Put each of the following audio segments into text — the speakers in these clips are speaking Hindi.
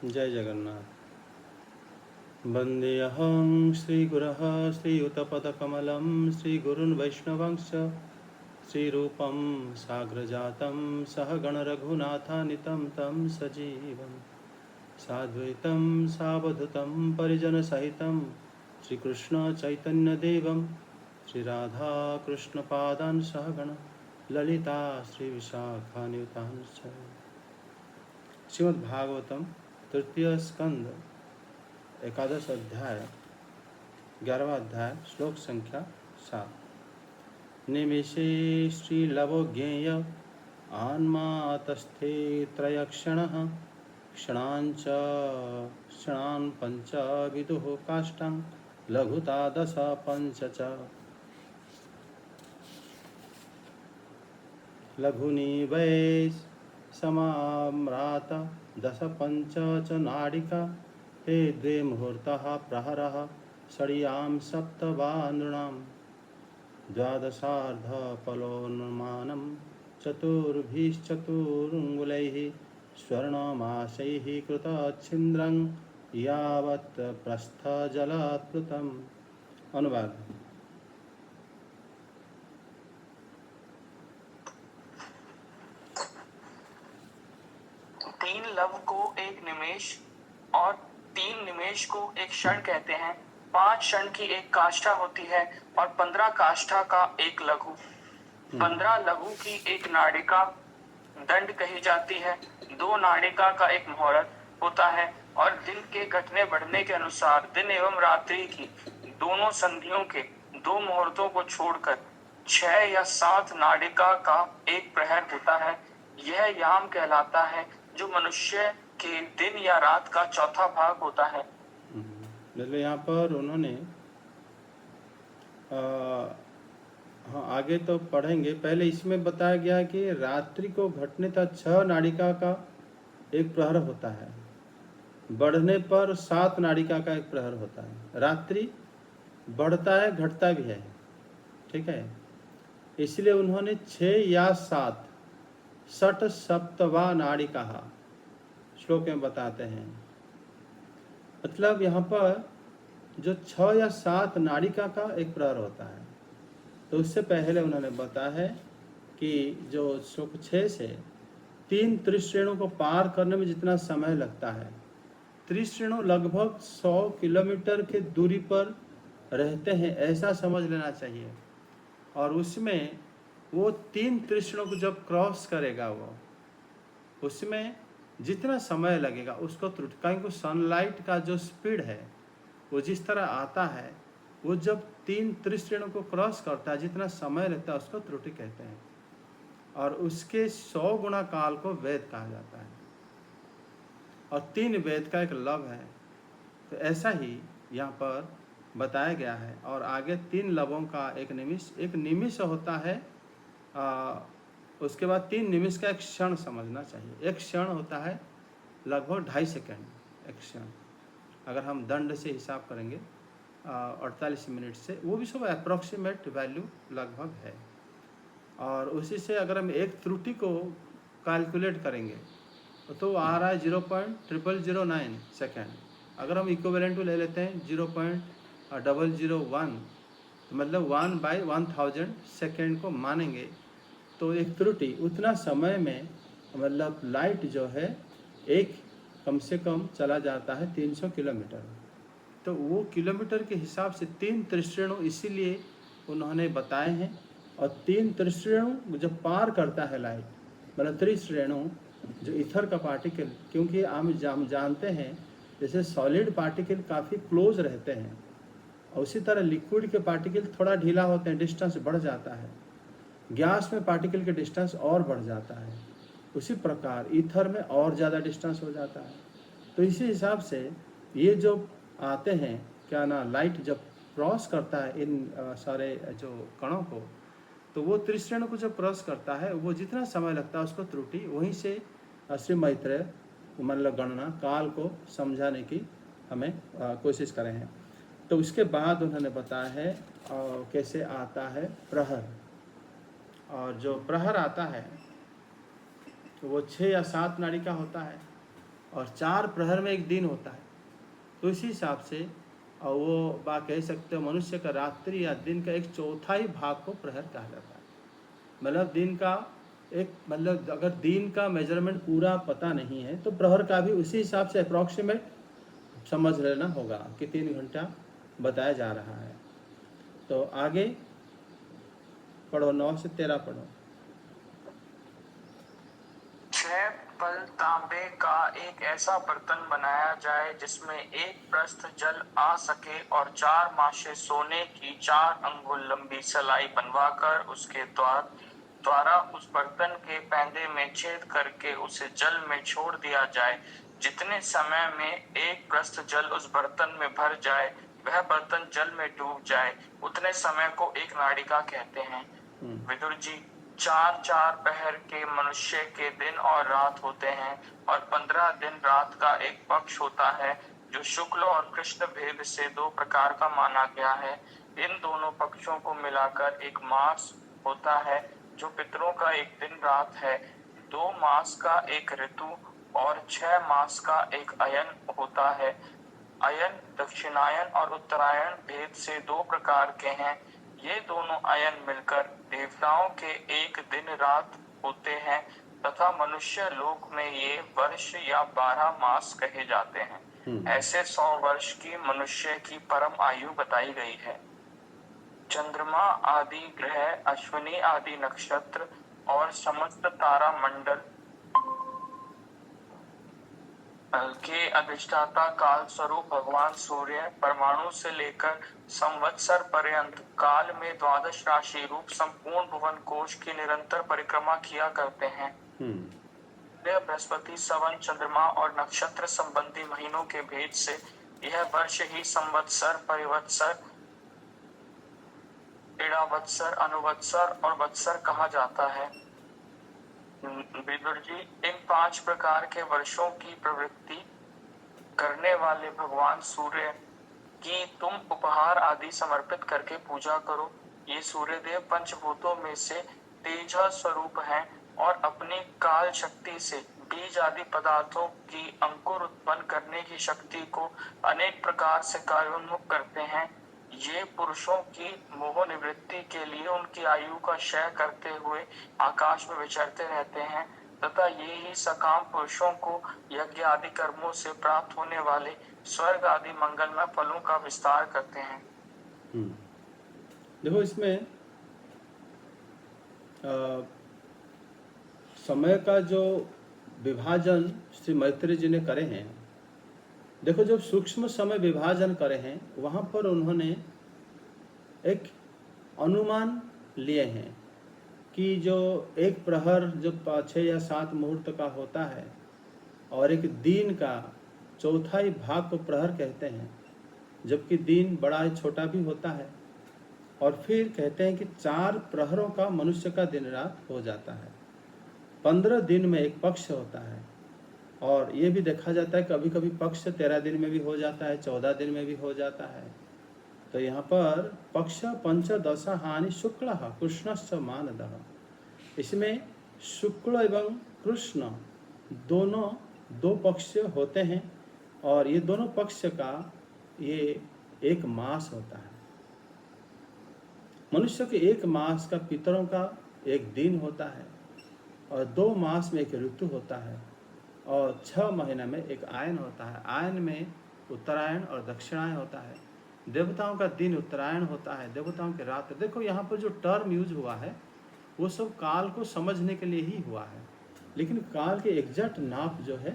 जय जगन्नाथ। वन्देऽहं श्रीगुरः श्रीयुतपदकमलं श्रीगुरुन् वैष्णवंश्च श्रीरूपं साग्रजातं सहगणरघुनाथान्वितं तं सजीवं साद्वैतं सावधूतं परिजनसहितं श्रीकृष्णचैतन्यदेवं श्रीराधाकृष्णपादान् सहगण ललिता श्रीविशाखान्वितांश्च। श्रीमद्भागवतम तृतीय स्कंद एकादश अध्याय 11वां अध्याय श्लोक संख्या 7। निमिषे श्रीलवोज्ञेय आन्मातस्थे त्रयक्षणः क्षणाञ्च क्षणान् पञ्च विदुः काष्ठं लघुता दश पञ्च च लघुनि वै समाम्रात दश पञ्च च नाडिका ते द्वे मुहूर्तः प्रहरः षडियां सप्त वा नृणां द्वादशार्धफलोन्मानं चतुर्भिश्चतुरङ्गुलैः स्वर्णमाशैः कृतच्छिन्द्रं यावत् प्रस्थजलात्प्लुतम्। अनुवाद। तीन लव को एक निमेष और तीन निमेष को एक क्षण कहते हैं। 5 क्षण की एक काष्ठा होती है और 15 काष्ठा का एक लघु। 15 लघु की एक नाड़िका दंड कही जाती है। 2 नाड़िका का एक मुहूर्त होता है और दिन के घटने बढ़ने के अनुसार दिन एवं रात्रि की दोनों संधियों के 2 मुहूर्तों को छोड़कर 6 या 7 नाड़िका का एक प्रहर होता है। यह याम कहलाता है जो मनुष्य के दिन या रात का चौथा भाग होता है। मतलब यहाँ पर उन्होंने हाँ आगे तो पढ़ेंगे। पहले इसमें बताया गया कि रात्रि को घटने तक 6 नाड़िका का एक प्रहर होता है, बढ़ने पर 7 नाड़िका का एक प्रहर होता है। रात्रि बढ़ता है घटता भी है, ठीक है। इसलिए उन्होंने 6 या 7 षट सप्तवा नाड़िका श्लोक में बताते हैं। मतलब यहाँ पर जो 6 या 7 नाड़िका का एक प्रहर होता है, तो उससे पहले उन्होंने बताया है कि जो श्लोक 6 से 3 त्रिश्रेणों को पार करने में जितना समय लगता है, त्रिश्रेणु लगभग 100 किलोमीटर के दूरी पर रहते हैं, ऐसा समझ लेना चाहिए। और उसमें वो 3 त्रिश्रेणों को जब क्रॉस करेगा, वो उसमें जितना समय लगेगा उसको त्रुटि, क्योंकि सनलाइट का जो स्पीड है वो जिस तरह आता है, वो जब 3 त्रिश्रेणों को क्रॉस करता है जितना समय लगता है उसको त्रुटि कहते हैं। और उसके 100 गुना काल को वेद कहा जाता है और 3 वेद का एक लव है। तो ऐसा ही यहाँ पर बताया गया है। और आगे 3 लवों का एक निमिष होता है। उसके बाद 3 निमिष का एक क्षण समझना चाहिए। एक क्षण होता है लगभग 2.5 सेकेंड, एक क्षण। अगर हम दंड से हिसाब करेंगे 48 मिनट से, वो भी सब अप्रॉक्सीमेट वैल्यू लगभग है। और उसी से अगर हम एक त्रुटि को कैलकुलेट करेंगे तो आ रहा है 0.0009 सेकेंड। अगर हम इक्विवेलेंट ले लेते हैं 0.001, तो मतलब 1/1000 सेकेंड को मानेंगे, तो एक त्रुटि उतना समय में मतलब लाइट जो है एक कम से कम चला जाता है 300 किलोमीटर। तो वो किलोमीटर के हिसाब से 3 त्रिश्रेणु इसीलिए उन्होंने बताए हैं। और 3 त्रिश्रेणु जब पार करता है लाइट, मतलब त्रिश्रेणु जो इथर का पार्टिकल, क्योंकि हम जानते हैं जैसे सॉलिड पार्टिकल काफ़ी क्लोज रहते हैं और उसी तरह लिक्विड के पार्टिकल थोड़ा ढीला होते हैं, डिस्टेंस बढ़ जाता है। गैस में पार्टिकल के डिस्टेंस और बढ़ जाता है, उसी प्रकार ईथर में और ज़्यादा डिस्टेंस हो जाता है। तो इसी हिसाब से ये जो आते हैं क्या ना, लाइट जब क्रॉस करता है इन सारे जो कणों को, तो वो त्रिश्रेणु को जब क्रॉस करता है वो जितना समय लगता है उसको त्रुटि, वहीं से श्री मैत्रेय मतलब गणना काल को समझाने की हमें कोशिश करें हैं। तो उसके बाद उन्होंने बताया है कैसे आता है प्रहर। और जो प्रहर आता है तो वो 6 या 7 नाड़ी का होता है। और 4 प्रहर में एक दिन होता है। तो इसी हिसाब से और वो बात कह सकते हो मनुष्य का रात्रि या दिन का एक चौथाई भाग को प्रहर कहा जाता है। मतलब दिन का एक मतलब अगर दिन का मेजरमेंट पूरा पता नहीं है तो प्रहर का भी उसी हिसाब से अप्रॉक्सीमेट समझ लेना होगा कि 3 घंटा बताया जा रहा है। तो आगे पढ़ो, 9 से 13 पढ़ो। 6 पल तांबे का एक ऐसा बर्तन बनाया जाए जिसमें एक प्रस्थ जल आ सके और 4 मासे सोने की 4 अंगुल लंबी सलाई बनवाकर उसके द्वारा उस बर्तन के पैंदे में छेद करके उसे जल में छोड़ दिया जाए। जितने समय में एक प्रस्थ जल उस बर्तन में भर जाए वह बर्तन जल में डूब जाए उतने समय को एक नाड़िका कहते हैं। विदुर जी, 4 पहर के मनुष्य के दिन और रात होते हैं और 15 दिन रात का एक पक्ष होता है जो शुक्ल और कृष्ण भेद से 2 प्रकार का माना गया है। इन दोनों पक्षों को मिलाकर एक मास होता है जो पितरों का एक दिन रात है। 2 मास का एक ऋतु और 6 मास का एक अयन होता है। अयन दक्षिणायन और उत्तरायण भेद से 2 प्रकार के हैं। ये दोनों अयन मिलकर देवताओं के एक दिन रात होते हैं तथा मनुष्य लोक में ये वर्ष या 12 मास कहे जाते हैं। ऐसे 100 वर्ष की मनुष्य की परम आयु बताई गई है। चंद्रमा आदि ग्रह, अश्विनी आदि नक्षत्र और समस्त तारा मंडल के अधिष्ठाता काल स्वरूप भगवान सूर्य परमाणु से लेकर संवत्सर पर्यंत काल में 12 राशि रूप संपूर्ण भुवन कोश की निरंतर परिक्रमा किया करते हैं। बृहस्पति, सवन, चंद्रमा और नक्षत्र संबंधी महीनों के भेद से यह वर्ष ही संवत्सर, परिवत्सर, इड़ावत्सर, अनुवत्सर और वत्सर कहा जाता है। विदुर जी, इन 5 प्रकार के वर्षों की प्रवृत्ति करने वाले भगवान सूर्य की तुम उपहार आदि समर्पित करके पूजा करो। ये सूर्यदेव पंचभूतों में से तेज स्वरूप हैं और अपनी काल शक्ति से बीज आदि पदार्थों की अंकुर उत्पन्न करने की शक्ति को अनेक प्रकार से कार्योन्मुख करते हैं। ये पुरुषों की मोह निवृत्ति के लिए उनकी आयु का क्षय करते हुए आकाश में विचरते रहते हैं तथा ये ही सकाम पुरुषों को यज्ञ आदि कर्मों से प्राप्त होने वाले स्वर्ग आदि मंगलमय फलों का विस्तार करते हैं। देखो इसमें समय का जो विभाजन श्री मैत्री जी ने करे हैं, देखो जब सूक्ष्म समय विभाजन करे हैं वहाँ पर उन्होंने एक अनुमान लिए हैं कि जो एक प्रहर जो 6 या 7 मुहूर्त का होता है और एक दिन का चौथाई भाग को प्रहर कहते हैं, जबकि दिन बड़ा छोटा भी होता है। और फिर कहते हैं कि 4 प्रहरों का मनुष्य का दिन रात हो जाता है। 15 दिन में एक पक्ष होता है और ये भी देखा जाता है कभी कभी पक्ष 13 दिन में भी हो जाता है, 14 दिन में भी हो जाता है। तो यहाँ पर पक्ष पंचदश हानि शुक्ल कृष्णश्च मानदः, इसमें शुक्ल एवं कृष्ण दोनों 2 पक्ष होते हैं और ये दोनों पक्ष का ये एक मास होता है। मनुष्य के एक मास का पितरों का एक दिन होता है और 2 मास में एक ऋतु होता है और 6 महीने में एक आयन होता है। आयन में उत्तरायण और दक्षिणायन होता है। देवताओं का दिन उत्तरायण होता है, देवताओं की रात। देखो यहाँ पर जो टर्म यूज हुआ है वो सब काल को समझने के लिए ही हुआ है, लेकिन काल के एग्जैक्ट नाप जो है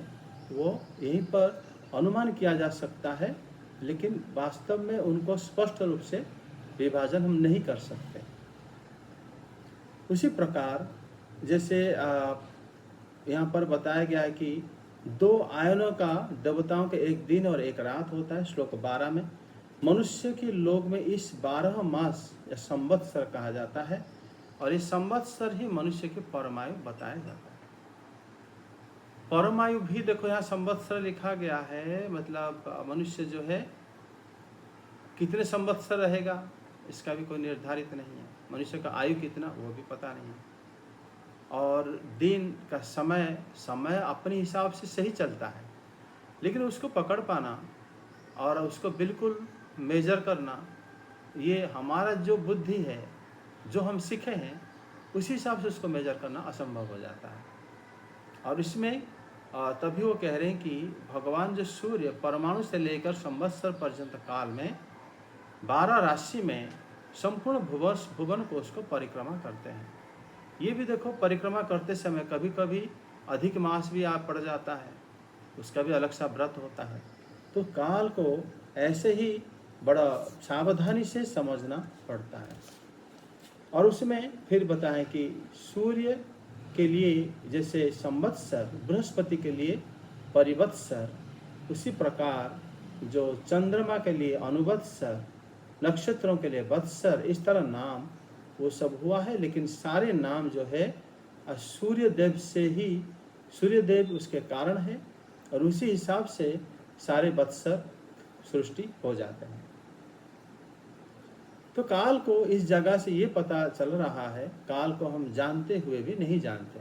वो यहीं पर अनुमान किया जा सकता है, लेकिन वास्तव में उनको स्पष्ट रूप से विभाजन हम नहीं कर सकते। उसी प्रकार जैसे यहाँ पर बताया गया है कि 2 आयनों का देवताओं के एक दिन और एक रात होता है। श्लोक 12 में मनुष्य के लोक में इस 12 मास या संवत्सर कहा जाता है और इस संवत्सर ही मनुष्य की परमायु बताया जाता है। परमायु भी देखो यहाँ संवत्सर लिखा गया है, मतलब मनुष्य जो है कितने संवत्सर रहेगा इसका भी कोई निर्धारित नहीं है। मनुष्य का आयु कितना वो भी पता नहीं है। और दिन का समय अपने हिसाब से सही चलता है, लेकिन उसको पकड़ पाना और उसको बिल्कुल मेजर करना, ये हमारा जो बुद्धि है, जो हम सीखे हैं, उसी हिसाब से उसको मेजर करना असंभव हो जाता है। और इसमें तभी वो कह रहे हैं कि भगवान जो सूर्य परमाणु से लेकर संवत्सर पर्यंत काल में 12 राशि में संपूर्ण भुवन को उसको परिक्रमा करते हैं। ये भी देखो, परिक्रमा करते समय कभी कभी अधिक मास भी आ पड़ जाता है, उसका भी अलग सा व्रत होता है। तो काल को ऐसे ही बड़ा सावधानी से समझना पड़ता है। और उसमें फिर बताएं कि सूर्य के लिए जैसे संवत्सर, बृहस्पति के लिए परिवत्सर, उसी प्रकार जो चंद्रमा के लिए अनुवत्सर, नक्षत्रों के लिए वत्सर, इस तरह नाम वो सब हुआ है। लेकिन सारे नाम जो है सूर्य देव से ही, सूर्य देव उसके कारण है, और उसी हिसाब से सारे वत्सर सृष्टि हो जाते हैं। तो काल को इस जगह से ये पता चल रहा है, काल को हम जानते हुए भी नहीं जानते।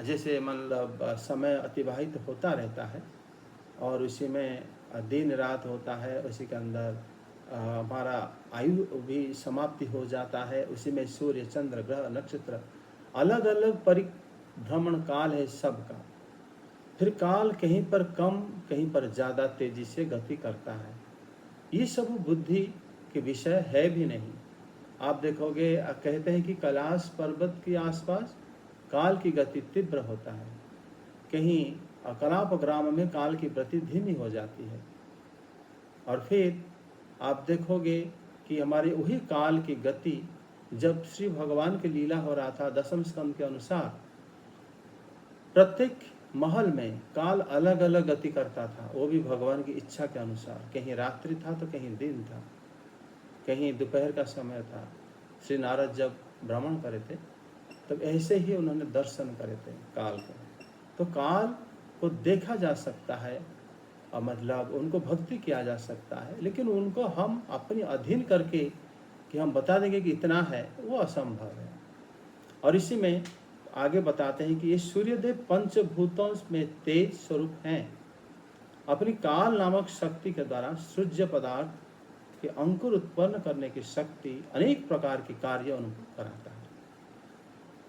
जैसे मतलब समय अतिबाहित होता रहता है और उसी में दिन रात होता है, उसी के अंदर हमारा आयु भी समाप्ति हो जाता है, उसी में सूर्य चंद्र ग्रह नक्षत्र अलग अलग परिभ्रमण काल है सबका। फिर काल कहीं पर कम, कहीं पर ज़्यादा तेजी से गति करता है। ये सब बुद्धि के विषय है भी नहीं। आप देखोगे, कहते हैं कि कैलाश पर्वत के आसपास काल की गति तीव्र होता है, कहीं कलाप ग्राम में काल की गति धीमी हो जाती है। और फिर आप देखोगे कि हमारे वही काल की गति, जब श्री भगवान की लीला हो रहा था दशम स्कंद के अनुसार, प्रत्येक महल में काल अलग अलग गति करता था, वो भी भगवान की इच्छा के अनुसार। कहीं रात्रि था तो कहीं दिन था, कहीं दोपहर का समय था। श्री नारद जब भ्रमण करे थे तब ऐसे ही उन्होंने दर्शन करे थे काल को। तो काल को देखा जा सकता है और मतलब उनको भक्ति किया जा सकता है, लेकिन उनको हम अपने अधीन करके कि हम बता देंगे कि इतना है, वो असंभव है। और इसी में आगे बताते हैं कि ये सूर्यदेव पंचभूतों में तेज स्वरूप हैं, अपनी काल नामक शक्ति के द्वारा सृज्य पदार्थ के अंकुर उत्पन्न करने की शक्ति अनेक प्रकार के कार्य अनुभव कराता है।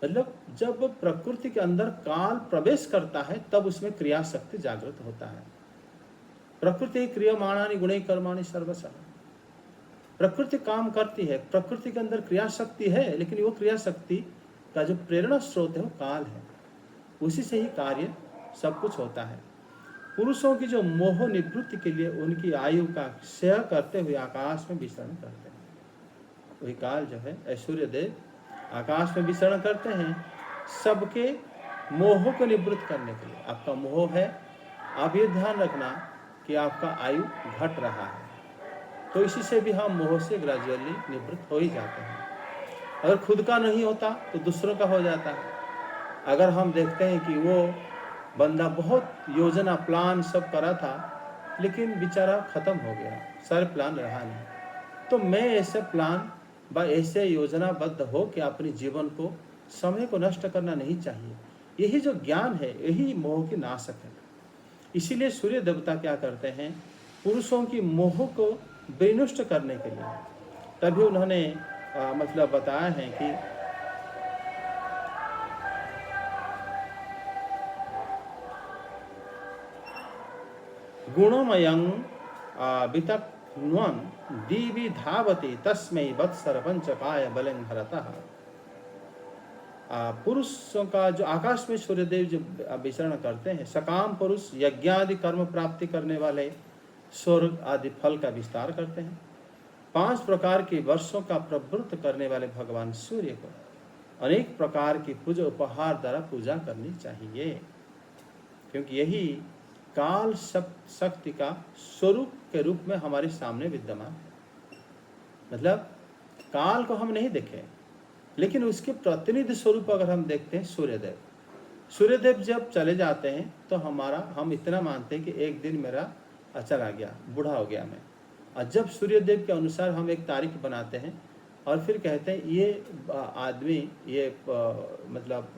मतलब जब प्रकृति के अंदर काल प्रवेश करता है तब उसमें क्रिया शक्ति जागृत होता है। प्रकृति क्रियमाणानि गुणे कर्माणि सर्वशः, प्रकृति काम करती है, प्रकृति के अंदर क्रिया शक्ति है, लेकिन वो क्रिया शक्ति का जो प्रेरणा स्रोत है वो काल है, उसी से ही कार्य सब कुछ होता है। पुरुषों की जो मोह निवृत्ति के लिए उनकी आयु का क्षय करते हुए आकाश में विचरण करते हैं, वही काल जो है ऐश्वर्य देव आकाश में विचरण करते हैं सबके मोह को निवृत्त करने के लिए। आपका मोह है, आप ये ध्यान रखना कि आपका आयु घट रहा है, तो इसी से भी हम मोह से ग्रेजुअली निवृत्त हो ही जाते हैं। अगर खुद का नहीं होता तो दूसरों का हो जाता है। अगर हम देखते हैं कि वो बंदा बहुत योजना प्लान सब करा था, लेकिन बेचारा खत्म हो गया, सारे प्लान रहा नहीं, तो मैं ऐसे प्लान व ऐसे योजनाबद्ध हो कि अपने जीवन को, समय को नष्ट करना नहीं चाहिए। यही जो ज्ञान है, यही मोह की नाशक है। इसीलिए सूर्य देवता क्या करते हैं, पुरुषों की मोह को विनष्ट करने के लिए, तभी उन्होंने मतलब बताया है कि गुणमयं वितक्नुवन् दिवि धावति तस्मै वत्सर पंचकाय बलं हरतः। पुरुषों का जो आकाश में सूर्यदेव जो विचरण करते हैं, सकाम पुरुष यज्ञादि कर्म प्राप्ति करने वाले स्वर्ग आदि फल का विस्तार करते हैं। 5 प्रकार के वर्षों का प्रवृत्त करने वाले भगवान सूर्य को अनेक प्रकार की पूजा उपहार द्वारा पूजा करनी चाहिए, क्योंकि यही काल शक्ति का स्वरूप के रूप में हमारे सामने विद्यमान है। मतलब काल को हम नहीं देखें, लेकिन उसके प्रतिनिधि स्वरूप अगर हम देखते हैं सूर्यदेव, सूर्यदेव जब चले जाते हैं तो हम इतना मानते हैं कि एक दिन मेरा चला गया, बूढ़ा हो गया मैं। और जब सूर्यदेव के अनुसार हम एक तारीख बनाते हैं और फिर कहते हैं ये आदमी, ये मतलब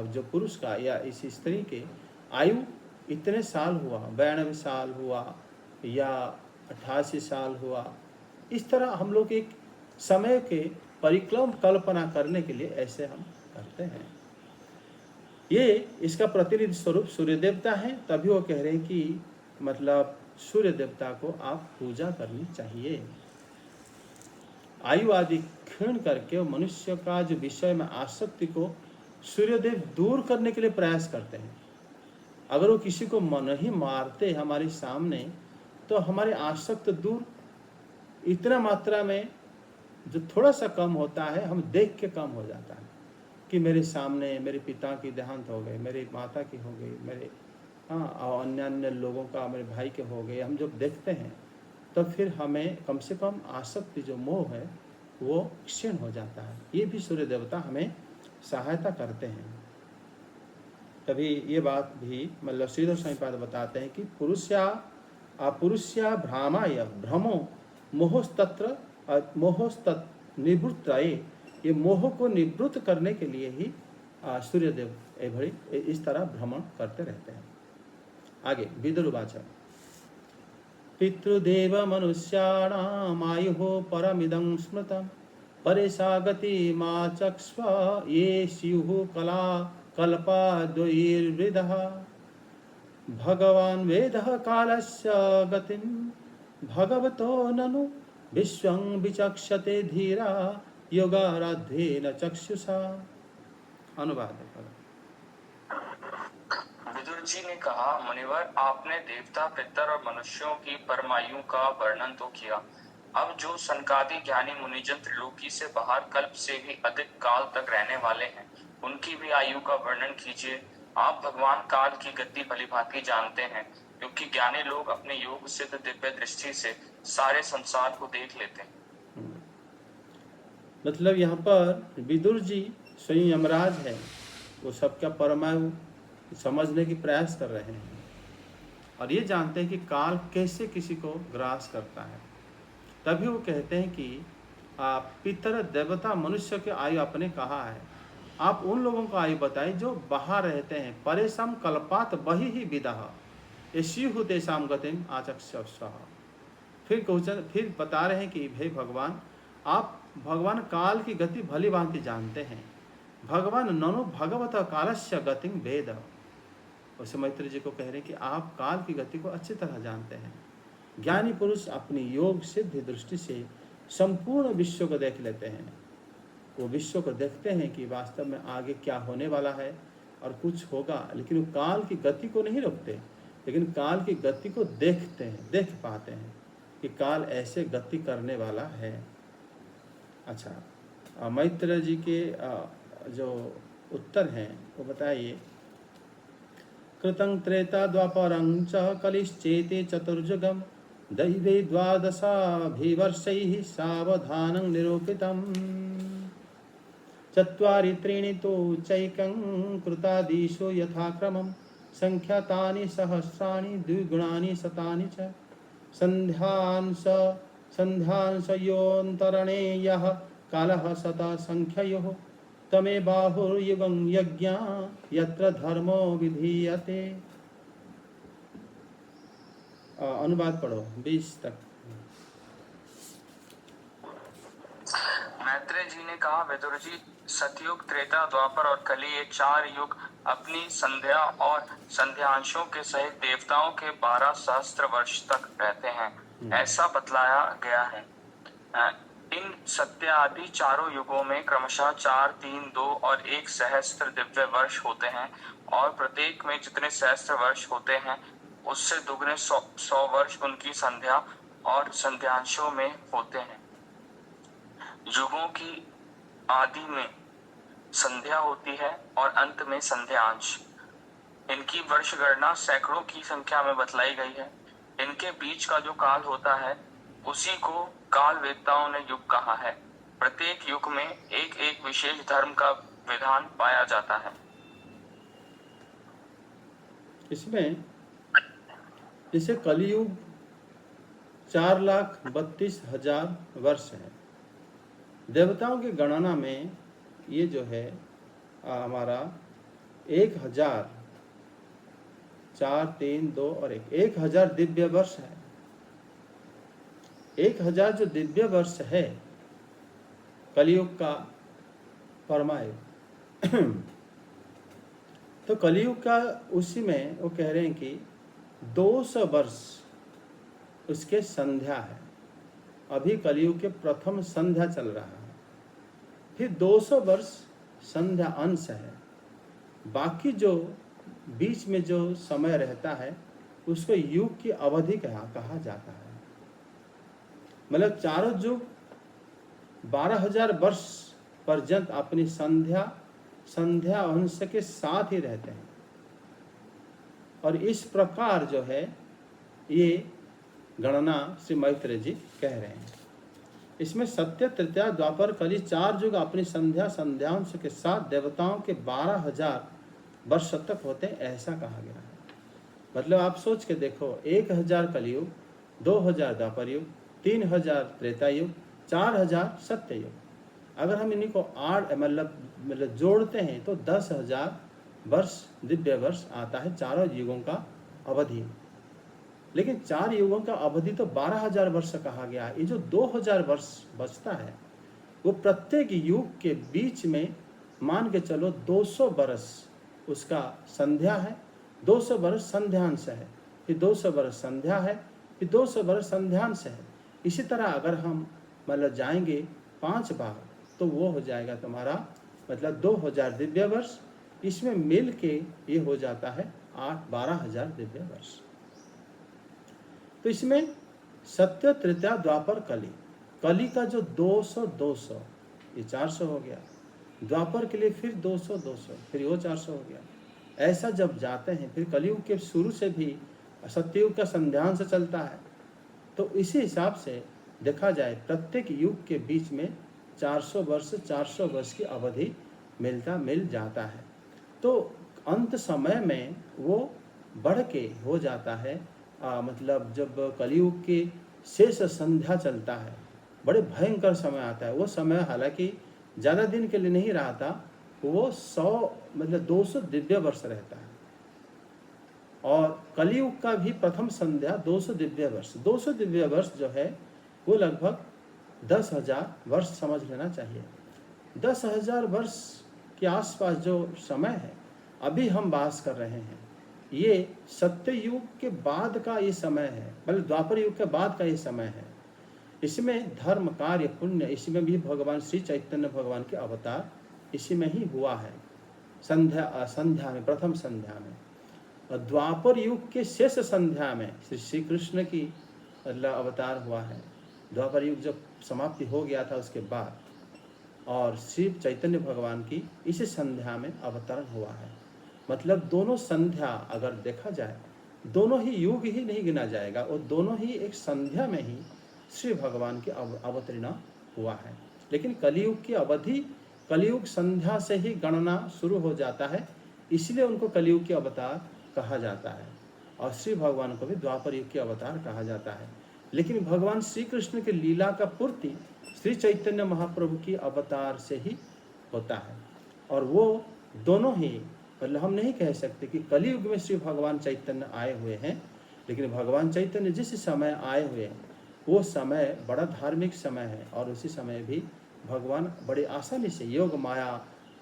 जो पुरुष का या इस स्त्री के आयु इतने साल हुआ, 92 साल हुआ या 88 साल हुआ, इस तरह हम लोग एक समय के परिक्रम कल्पना करने के लिए ऐसे हम करते हैं। ये इसका प्रतिनिधि स्वरूप सूर्य देवता है, तभी वो कह रहे हैं कि मतलब सूर्य देवता को आप पूजा करनी चाहिए। आयु आदि क्षीण करके मनुष्य का जो विषय में आसक्ति को सूर्यदेव दूर करने के लिए प्रयास करते हैं। अगर वो किसी को मन ही मारते हमारे सामने, तो हमारे आसक्त दूर इतना मात्रा में जो थोड़ा सा कम होता है, हम देख के कम हो जाता है कि मेरे सामने मेरे पिता की देहांत हो गई, मेरी माता की हो गई, मेरे और अन्य अन्य लोगों का, मेरे भाई के हो गए, हम जब देखते हैं तो फिर हमें कम से कम आसक्ति जो मोह है वो क्षीण हो जाता है। ये भी सूर्य देवता हमें सहायता करते हैं। तभी ये बात भी मतलब श्रीधर स्वामीपाद बताते हैं कि पुरुष्या भ्रामाय भ्रमो मोहस्तत्र मोहस्तत् निवृत्ताये, ये मोह को निवृत्त करने के लिए ही सूर्यदेव इस तरह भ्रमण करते रहते हैं। आगे विदुरवाच पितृदेव मनुष्याणामायुः परमिदं स्मृतं परेशा गतिमाचक्ष्व ये स्युः कला कल्पाद्वैर्वृदः भगवान् वेदः कालस्य गतिं भगवतो ननु विश्वं विचक्षते धीरा योगाराध्येन चक्षुषा। अनुवाद। विदुर जी ने कहा, मुनिवर, आपने देवता, पितर और मनुष्यों की परमायु का वर्णन तो किया। अब जो सनकादि ज्ञानी मुनिजन त्रिलोकी से बाहर कल्प से भी अधिक काल तक रहने वाले हैं, उनकी भी आयु का वर्णन कीजिए। आप भगवान काल की गति भलीभांति जानते हैं, क्योंकि ज्ञानी लोग अपने योग सिद्ध दिव्य दृष्टि से सारे संसार को देख लेते हैं। मतलब यहाँ पर विदुर जी स्वयं यमराज है, वो सबका परमायु समझने की प्रयास कर रहे हैं और ये जानते हैं कि काल कैसे किसी को ग्रास करता है। तभी वो कहते हैं कि पितर देवता मनुष्य के आयु आपने कहा है, आप उन लोगों का आयु बताइए जो बाहर रहते हैं। परेशम कल्पात बहि ही विदः यस्युः तेषां गतिम आचक्ष्व। फिर बता रहे हैं कि हे भगवान, आप भगवान काल की गति भली भांति जानते हैं। भगवान ननु भगवत कालस्य गतिं वेद। उसे मैत्री जी को कह रहे हैं कि आप काल की गति को अच्छी तरह जानते हैं। ज्ञानी पुरुष अपनी योग सिद्ध दृष्टि से संपूर्ण विश्व को देख लेते हैं। वो विश्व को देखते हैं कि वास्तव में आगे क्या होने वाला है और कुछ होगा, लेकिन वो काल की गति को नहीं रोकते, लेकिन काल की गति को देखते हैं, देख पाते हैं कि काल ऐसे गति करने वाला है। अच्छा, मैत्र जी के जो उत्तर हैं वो बताइए। कृतं त्रेता द्वापरं च कलिश्चेते चतुर्युगं दैवे द्वादशाभिवर्षैः सावधानं निरूपितम् चत्वारि त्रीणि तु चैकं कृतादिषु यथाक्रमं संख्यातानि सहस्राणि द्विगुणानि शतानि च संध्यांशयोऽन्तरणे यः कालः शता संख्ययोः तमे बाहुर्युगं यज्ञा यत्र धर्मो विधीयते। अनुवाद पढ़ो 20 तक। मैत्रेय जी ने कहा, विदुर जी, सतयुग, त्रेता, द्वापर और कली, ये 4 युग अपनी संध्या और संध्यांशों के सहित देवताओं के 12 सहस्त्र वर्ष तक रहते हैं, ऐसा बतलाया गया है। इन सत्य आदि चारों युगों में क्रमशः 4, 3, 2 और 1 सहस्त्र दिव्य वर्ष होते हैं, और प्रत्येक में जितने सहस्त्र वर्ष होते हैं उससे दुगने 100 वर्ष उनकी संध्या और संध्यांशों में होते हैं। युगों की आदि में संध्या होती है और अंत में संध्यांश। इनकी वर्ष गणना सैकड़ों की संख्या में बतलाई गई है। इनके बीच का जो काल होता है उसी को काल वेदताओं ने युग कहा है। प्रत्येक युग में एक एक विशेष धर्म का विधान पाया जाता है। इसमें जैसे कलियुग 4,32,000 वर्ष है। देवताओं की गणना में ये जो है हमारा 4, 3, 2 और 1, 1000 दिव्य वर्ष है। 1000 जो दिव्य वर्ष है कलयुग का परमायु तो कलयुग का उसी में वो कह रहे हैं कि 200 वर्ष उसके संध्या है। अभी कलयुग के प्रथम संध्या चल रहा है, फिर 200 वर्ष संध्या अंश है। बाकी जो बीच में जो समय रहता है उसको युग की अवधि कहा जाता है। मतलब चारों युग 12,000 वर्ष पर्यंत अपनी संध्या अंश के साथ ही रहते हैं। और इस प्रकार जो है ये गणना श्री मैत्रेय जी कह रहे हैं। इसमें सत्य, तृतीया, द्वापर, कली 4 युग अपनी संध्यांश के साथ देवताओं के 12,000 वर्ष तक होते हैं, ऐसा कहा गया है। मतलब आप सोच के देखो, 1000 कलयुग, 2000 द्वापर युग, 3000 त्रेता युग, 4000 सत्य युग। अगर हम इन्हीं को मतलब जोड़ते हैं तो 10,000 वर्ष दिव्य वर्ष आता है चारों युगों का अवधि। लेकिन 4 युगों का अवधि तो 12,000 वर्ष कहा गया है। ये जो 2000 वर्ष बचता है वो प्रत्येक युग के बीच में मान के चलो 200 वर्ष उसका संध्या है, 200 वर्ष संध्यांश है, फिर 200 वर्ष संध्या है, फिर 200 वर्ष संध्यांश है। इसी तरह अगर हम मतलब जाएंगे 5 बार तो वो हो जाएगा तुम्हारा मतलब 2000 दिव्य वर्ष। इसमें मिल के ये हो जाता है 12,000 दिव्य वर्ष। तो इसमें सत्य, तृतीया, द्वापर, कली का जो 200 ये 400 हो गया। द्वापर के लिए फिर 200 फिर वो 400 हो गया। ऐसा जब जाते हैं फिर कलयुग के शुरू से भी सत्ययुग का संध्यांश चलता है। तो इसी हिसाब से देखा जाए प्रत्येक युग के बीच में 400 वर्ष की अवधि मिल जाता है। तो अंत समय में वो बढ़ के हो जाता है मतलब जब कलयुग की शेष संध्या चलता है, बड़े भयंकर समय आता है। वो समय हालांकि ज़्यादा दिन के लिए नहीं रहा था, वो 100 मतलब 200 दिव्य वर्ष रहता है। और कलयुग का भी प्रथम संध्या 200 दिव्य वर्ष। 200 दिव्य वर्ष जो है वो लगभग 10,000 वर्ष समझ लेना चाहिए। 10,000 वर्ष के आसपास जो समय है अभी हम वास कर रहे हैं, ये सत्य युग के बाद का ये समय है, मतलब द्वापर युग के बाद का ये समय है। इसमें धर्म, कार्य, पुण्य, इसमें भी भगवान श्री चैतन्य भगवान के अवतार इसी में ही हुआ है। संध्या में, प्रथम संध्या में। और द्वापर युग के शेष संध्या में श्री कृष्ण की अवतार हुआ है। द्वापर युग जब समाप्ति हो गया था उसके बाद, और शिव चैतन्य भगवान की इसी संध्या में अवतरण हुआ है। मतलब दोनों संध्या अगर देखा जाए, दोनों ही युग ही नहीं गिना जाएगा, और दोनों ही एक संध्या में ही श्री भगवान की अवतरण हुआ है। लेकिन कलयुग की अवधि कलयुग संध्या से ही गणना शुरू हो जाता है, इसलिए उनको कलयुग के अवतार कहा जाता है। और श्री भगवान को भी द्वापर युग के अवतार कहा जाता है। लेकिन भगवान श्री कृष्ण की लीला का पूर्ति श्री चैतन्य महाप्रभु की अवतार से ही होता है। और वो दोनों ही मतलब हम नहीं कह सकते कि कलयुग में श्री भगवान चैतन्य आए हुए हैं, लेकिन भगवान चैतन्य जिस समय आए हुए हैं वो समय बड़ा धार्मिक समय है। और उसी समय भी भगवान बड़ी आसानी से योग माया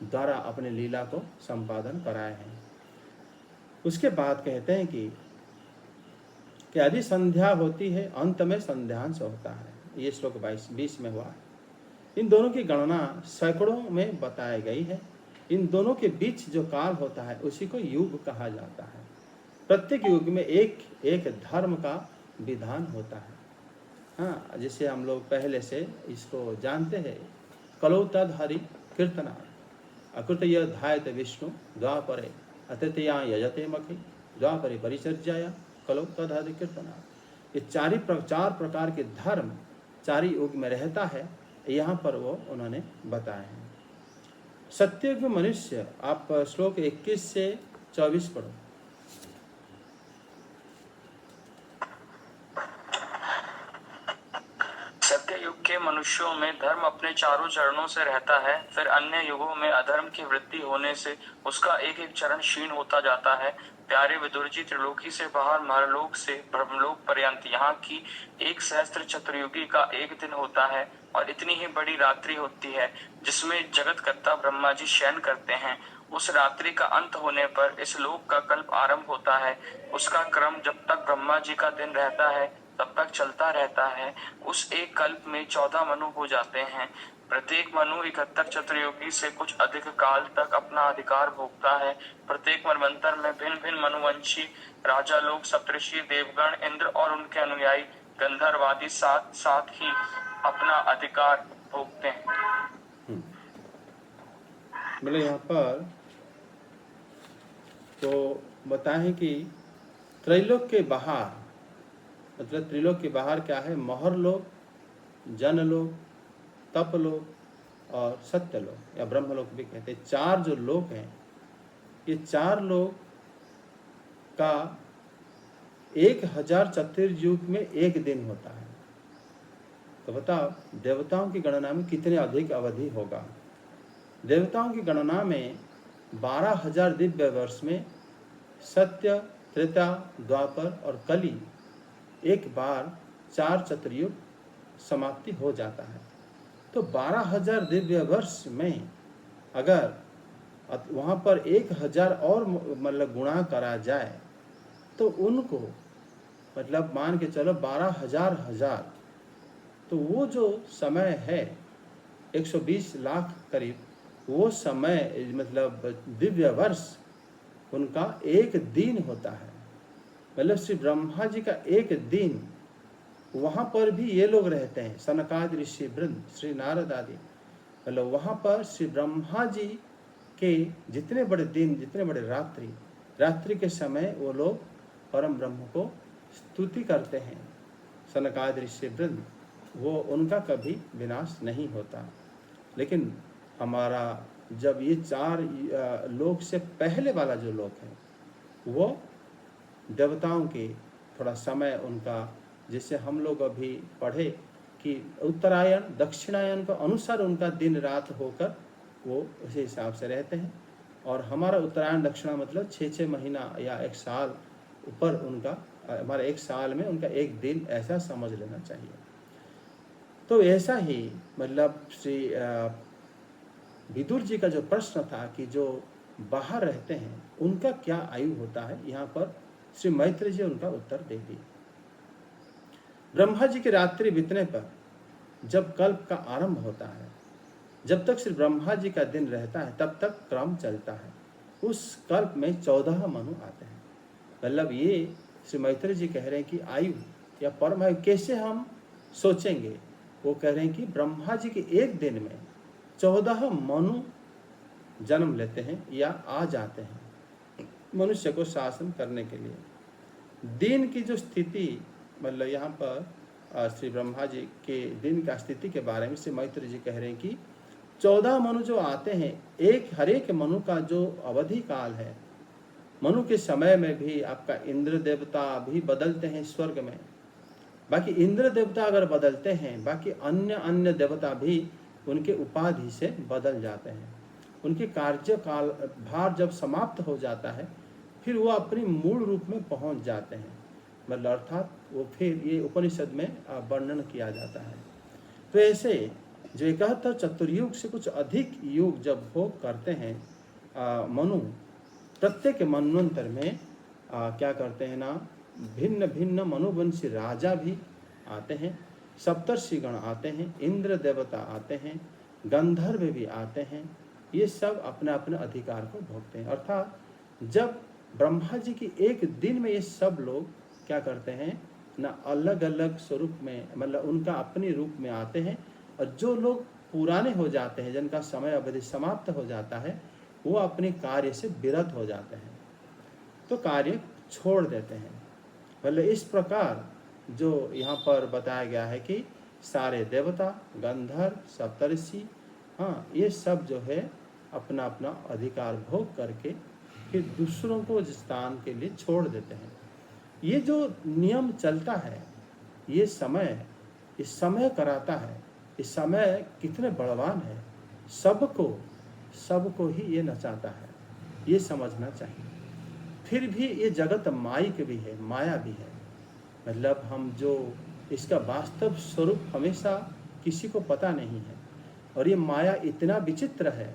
द्वारा अपने लीला को संपादन कराए हैं। उसके बाद कहते हैं कि यदि संध्या होती है अंत में संध्यांश होता है। ये श्लोक 20 में हुआ है। इन दोनों की गणना सैकड़ों में बताई गई है। इन दोनों के बीच जो काल होता है उसी को युग कहा जाता है। प्रत्येक युग में एक एक धर्म का विधान होता है। हाँ, जैसे हम लोग पहले से इसको जानते हैं, कलौ तद हरि कीर्तना अकृतय ध्यायत विष्णु द्वापरे अतृतीया यजते मखि द्वापरे परिचर्याया कलौ तद हरि कीर्तना। ये चार प्रकार के धर्म 4 युग में रहता है, यहाँ पर वो उन्होंने बताए हैं। सत्ययुग में मनुष्य, आप श्लोक 21 से 24 पढ़ो। सत्य युग के के मनुष्यों में धर्म अपने चारों चरणों से रहता है, फिर अन्य युगों में अधर्म की वृद्धि होने से उसका एक एक चरण क्षीण होता जाता है। प्यारे विदुर जी, त्रिलोकी से बाहर महरलोक से ब्रह्मलोक पर्यंत यहाँ की 1 सहस्त्र चतुर्युगी का एक दिन होता है और इतनी ही बड़ी रात्रि होती है जिसमें जगत कर्ता ब्रह्मा जी शयन करते हैं। उस रात्रि का अंत होने पर इस लोक का कल्प आरंभ होता है। उसका क्रम जब तक ब्रह्मा जी का दिन रहता है तब तक चलता रहता है। उस एक कल्प में 14 मनु हो जाते हैं। प्रत्येक मनु 71 चतुर्युगी से कुछ अधिक काल तक अपना अधिकार भोगता है। प्रत्येक मनवंतर में भिन्न भिन्न मनुवंशी राजा लोग, सप्तऋषि, देवगण, इंद्र और उनके अनुयायी गंधर्वादी साथ साथ ही अपना अधिकार भोगते हैं। मतलब यहाँ पर तो बताएं कि त्रैलोक के बाहर, मतलब त्रिलोक के बाहर क्या है? महरलोक, जनलोक, तपलोक और सत्यलोक या ब्रह्मलोक भी कहते हैं। 4 जो लोक हैं, ये 4 लोक का 1000 चतुर्युग में एक दिन होता है। तो बताओ देवताओं की गणना में कितने अधिक अवधि होगा? देवताओं की गणना में 12,000 दिव्य वर्ष में सत्य, त्रेता, द्वापर और कली एक बार 4 चतुर्युग समाप्ति हो जाता है। तो 12,000 दिव्य वर्ष में अगर वहाँ पर 1,000 और मतलब गुणा करा जाए तो उनको मतलब मान के चलो 12,000 तो वो जो समय है 120 लाख करीब, वो समय मतलब दिव्य वर्ष उनका एक दिन होता है। मतलब श्री ब्रह्मा जी का एक दिन वहाँ पर भी ये लोग रहते हैं, सनकादि ऋषि वृंद, श्री नारद आदि। मतलब वहाँ पर श्री ब्रह्मा जी के जितने बड़े दिन, जितने बड़े रात्रि के समय वो लोग परम ब्रह्म को स्तुति करते हैं। सनकादि ऋषि वृंद, वो उनका कभी विनाश नहीं होता। लेकिन हमारा जब ये 4 लोक से पहले वाला जो लोक है, वो देवताओं के थोड़ा समय उनका, जिससे हम लोग अभी पढ़े कि उत्तरायण दक्षिणायन के अनुसार उनका दिन रात होकर वो उसी हिसाब से रहते हैं। और हमारा उत्तरायण दक्षिणा मतलब 6-6 महीना या 1 साल ऊपर उनका, हमारे 1 साल में उनका एक दिन ऐसा समझ लेना चाहिए। तो ऐसा ही मतलब श्री विदुर जी का जो प्रश्न था कि जो बाहर रहते हैं उनका क्या आयु होता है, यहाँ पर श्री मैत्री जी उनका उत्तर दे दिए। ब्रह्मा जी की रात्रि बीतने पर जब कल्प का आरंभ होता है, जब तक श्री ब्रह्मा जी का दिन रहता है तब तक क्रम चलता है। उस कल्प में 14 मनु आते हैं। मतलब ये श्री मैत्री जी कह रहे हैं कि आयु या परम आयु कैसे हम सोचेंगे। वो कह रहे हैं कि ब्रह्मा जी के एक दिन में 14 मनु जन्म लेते हैं या आ जाते हैं मनुष्य को शासन करने के लिए। दिन की जो स्थिति, मतलब यहाँ पर श्री ब्रह्मा जी के दिन का स्थिति के बारे में श्री मैत्री जी कह रहे हैं कि 14 मनु जो आते हैं, हर एक मनु का जो अवधि काल है, मनु के समय में भी आपका इंद्र देवता भी बदलते हैं स्वर्ग में। बाकी इंद्र देवता अगर बदलते हैं, बाकी अन्य देवता भी उनके उपाधि से बदल जाते हैं। उनके कार्यकाल भार जब समाप्त हो जाता है फिर वो अपनी मूल रूप में पहुंच जाते हैं। मतलब अर्थात वो फिर ये उपनिषद में वर्णन किया जाता है। तो ऐसे जो 71 चतुर्युग से कुछ अधिक युग जब भोग करते हैं मनु, प्रत्येक मनवंतर में क्या करते हैं ना, भिन्न भिन्न मनुवंशी राजा भी आते हैं, सप्तर्षिगण आते हैं, इंद्र देवता आते हैं, गंधर्व भी आते हैं। ये सब अपने अपने अधिकार को भोगते हैं। अर्थात जब ब्रह्मा जी की एक दिन में ये सब लोग क्या करते हैं ना, अलग अलग स्वरूप में, मतलब उनका अपने रूप में आते हैं। और जो लोग पुराने हो जाते हैं, जिनका समय अवधि समाप्त हो जाता है, वो अपने कार्य से विरत हो जाते हैं, तो कार्य छोड़ देते हैं। मतलब इस प्रकार जो यहाँ पर बताया गया है कि सारे देवता, गंधर्व, सप्तऋषि, हाँ, ये सब जो है अपना अपना अधिकार भोग करके फिर दूसरों को स्थान के लिए छोड़ देते हैं। ये जो नियम चलता है, ये समय कराता है इस समय कितने बलवान है, सबको ही ये नचाता है, ये समझना चाहिए। फिर भी ये जगत माइक भी है, माया भी है, मतलब हम जो इसका वास्तव स्वरूप हमेशा किसी को पता नहीं है। और ये माया इतना विचित्र है,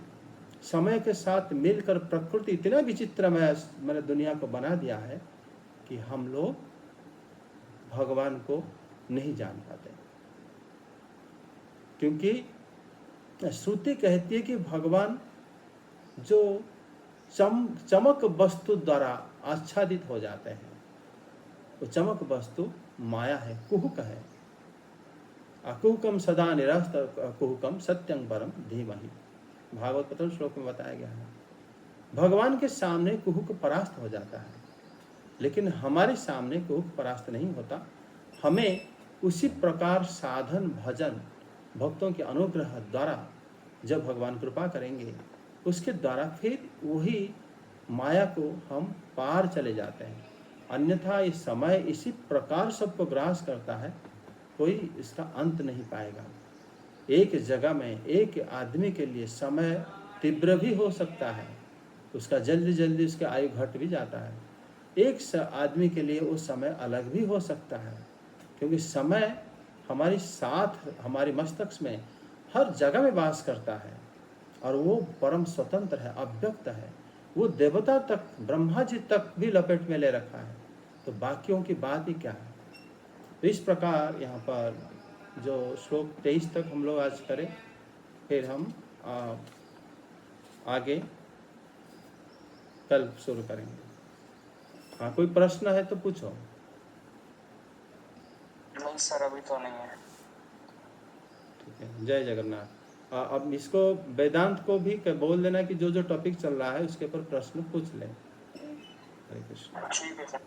समय के साथ मिलकर प्रकृति इतना विचित्रमय मैंने दुनिया को बना दिया है कि हम लोग भगवान को नहीं जान पाते। क्योंकि श्रुति कहती है कि भगवान जो चमक वस्तु द्वारा आच्छादित हो जाते हैं, वो चमक वस्तु माया है, कुहुक है। अकुहुकम सदा निरस्त कुहुकम सत्यं परम धीमहि, भागवत प्रथम श्लोक में बताया गया है। भगवान के सामने कुहुक परास्त हो जाता है, लेकिन हमारे सामने कुहुक परास्त नहीं होता। हमें उसी प्रकार साधन भजन भक्तों के अनुग्रह द्वारा जब भगवान कृपा करेंगे, उसके द्वारा फिर वही माया को हम पार चले जाते हैं। अन्यथा इस समय इसी प्रकार सबको ग्रास करता है, कोई इसका अंत नहीं पाएगा। एक जगह में एक आदमी के लिए समय तीव्र भी हो सकता है, उसका जल्दी जल्दी उसका आयु घट भी जाता है। एक आदमी के लिए वो समय अलग भी हो सकता है, क्योंकि समय हमारी साथ हमारी मस्तिष्क में हर जगह में वास करता है और वो परम स्वतंत्र है, अव्यक्त है। वो देवता तक, ब्रह्मा जी तक भी लपेट में ले रखा है, तो बाकियों की बात ही क्या है। तो इस प्रकार यहाँ पर जो श्लोक 23 तक हम लोग आज करें, फिर हम आगे कल शुरू करेंगे। हाँ, कोई प्रश्न है तो पूछो। नहीं सर, अभी तो नहीं है। ठीक है, जय जगन्नाथ। अब इसको वेदांत को भी बोल देना कि जो जो टॉपिक चल रहा है उसके ऊपर प्रश्न पूछ लें। हरे कृष्ण। ठीक है सर।